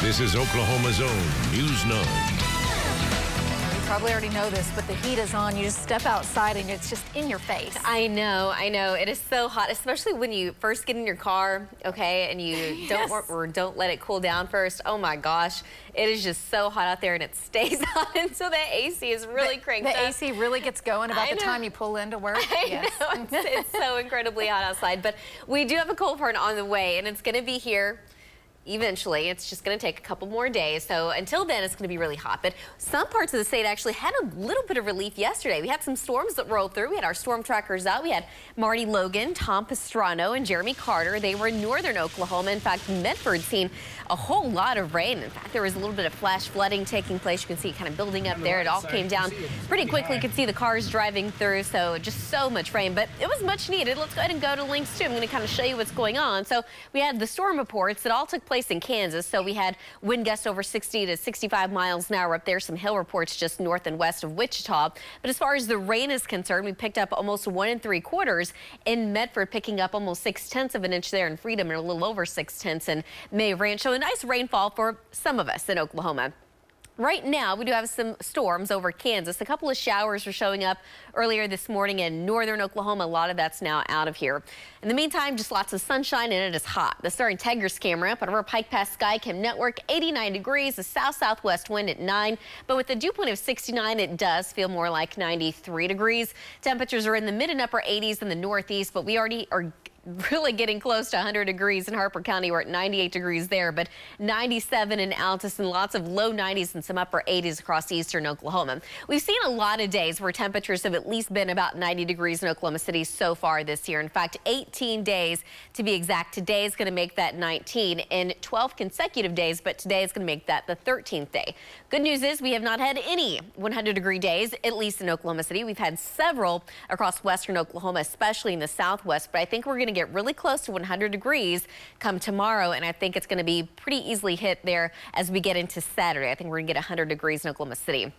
This is Oklahoma's own News 9. You probably already know this, but the heat is on. You just step outside and it's just in your face. I know. It is so hot, especially when you first get in your car, okay, and you don't let it cool down first. Oh my gosh, it is just so hot out there and it stays hot, and so the AC is really cranked up. The AC really gets going about the time you pull into work. I know. It's so incredibly hot outside, but we do have a cold front on the way, and it's going to be here eventually. It's just going to take a couple more days. So until then, it's going to be really hot. But some parts of the state actually had a little bit of relief yesterday. We had some storms that rolled through. We had our storm trackers out. We had Marty Logan, Tom Pastrano, and Jeremy Carter. They were in northern Oklahoma. In fact, Medford seen a whole lot of rain. In fact, there was a little bit of flash flooding taking place. You can see it kind of building up there. It all came down pretty quickly. You could see the cars driving through. So just so much rain, but it was much needed. Let's go ahead and go to links too. I'm going to kind of show you what's going on. So we had the storm reports that all took place in Kansas. So we had wind gusts over 60 to 65 miles an hour up there. Some hail reports just north and west of Wichita. But as far as the rain is concerned, we picked up almost 1 3/4 in Medford, picking up almost 6/10 of an inch there in Freedom and a little over 6/10 in May Ranch. So a nice rainfall for some of us in Oklahoma. Right now, we do have some storms over Kansas. A couple of showers were showing up earlier this morning in northern Oklahoma. A lot of that's now out of here. In the meantime, just lots of sunshine, and it is hot. The Star Integris camera up on our Pike Pass Skycam network, 89 degrees, a south-southwest wind at 9. But with a dew point of 69, it does feel more like 93 degrees. Temperatures are in the mid and upper 80s in the northeast, but we already are really getting close to 100 degrees in Harper County. We're at 98 degrees there, but 97 in Altus and lots of low 90s and some upper 80s across eastern Oklahoma. We've seen a lot of days where temperatures have at least been about 90 degrees in Oklahoma City so far this year. In fact, 18 days to be exact. Today is going to make that 19 in 12 consecutive days, but today is going to make that the 13th day. Good news is we have not had any 100-degree days, at least in Oklahoma City. We've had several across western Oklahoma, especially in the southwest, but I think we're going to get really close to 100 degrees come tomorrow, and I think it's going to be pretty easily hit there as we get into Saturday. I think we're going to get 100 degrees in Oklahoma City.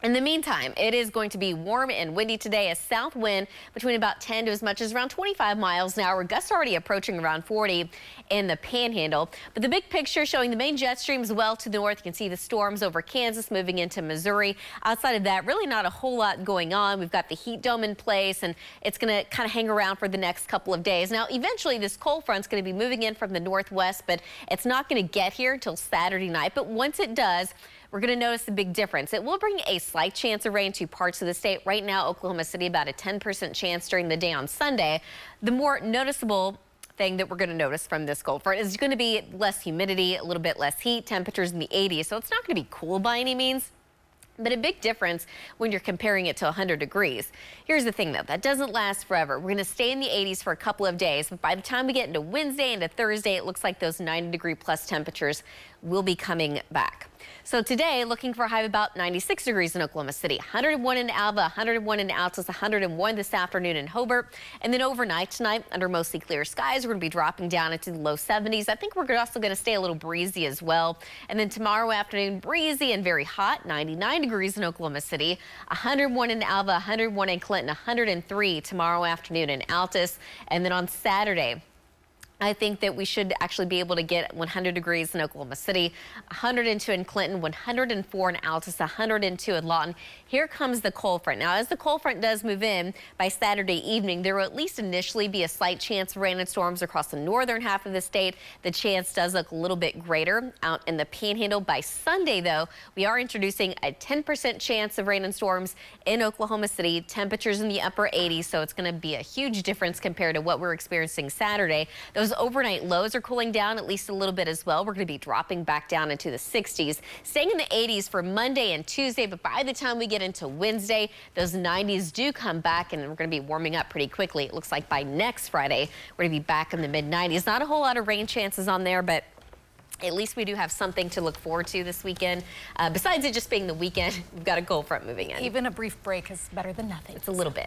In the meantime, it is going to be warm and windy today. A south wind between about 10 to as much as around 25 miles an hour. Gusts already approaching around 40 in the Panhandle. But the big picture showing the main jet streams well to the north. You can see the storms over Kansas moving into Missouri. Outside of that, really not a whole lot going on. We've got the heat dome in place, and it's going to kind of hang around for the next couple of days. Now, eventually, this cold front's going to be moving in from the northwest, but it's not going to get here until Saturday night. But once it does, we're going to notice a big difference. It will bring a slight chance of rain to parts of the state. Right now, Oklahoma City, about a 10% chance during the day on Sunday. The more noticeable thing that we're going to notice from this cold front is going to be less humidity, a little bit less heat, temperatures in the 80s. So it's not going to be cool by any means, but a big difference when you're comparing it to 100 degrees. Here's the thing, though. That doesn't last forever. We're going to stay in the 80s for a couple of days, but by the time we get into Wednesday and to Thursday, it looks like those 90-degree plus temperatures will be coming back. So today, looking for a high of about 96 degrees in Oklahoma City, 101 in Alva, 101 in Altus, 101 this afternoon in Hobart. And then overnight tonight, under mostly clear skies, we're going to be dropping down into the low 70s. I think we're also going to stay a little breezy as well. And then tomorrow afternoon, breezy and very hot, 99 degrees in Oklahoma City, 101 in Alva, 101 in Clinton, 103 tomorrow afternoon in Altus. And then on Saturday, I think that we should actually be able to get 100 degrees in Oklahoma City, 102 in Clinton, 104 in Altus, 102 in Lawton. Here comes the cold front. Now, as the cold front does move in by Saturday evening, there will at least initially be a slight chance of rain and storms across the northern half of the state. The chance does look a little bit greater out in the Panhandle. By Sunday, though, we are introducing a 10% chance of rain and storms in Oklahoma City. Temperatures in the upper 80s, so it's going to be a huge difference compared to what we're experiencing Saturday. Those overnight lows are cooling down at least a little bit as well. We're going to be dropping back down into the 60s, staying in the 80s for Monday and Tuesday. But by the time we get into Wednesday, those 90s do come back, and we're going to be warming up pretty quickly. It looks like by next Friday, we're going to be back in the mid-90s. Not a whole lot of rain chances on there, but at least we do have something to look forward to this weekend. Besides it just being the weekend, we've got a cold front moving in. Even a brief break is better than nothing. It's a little bit.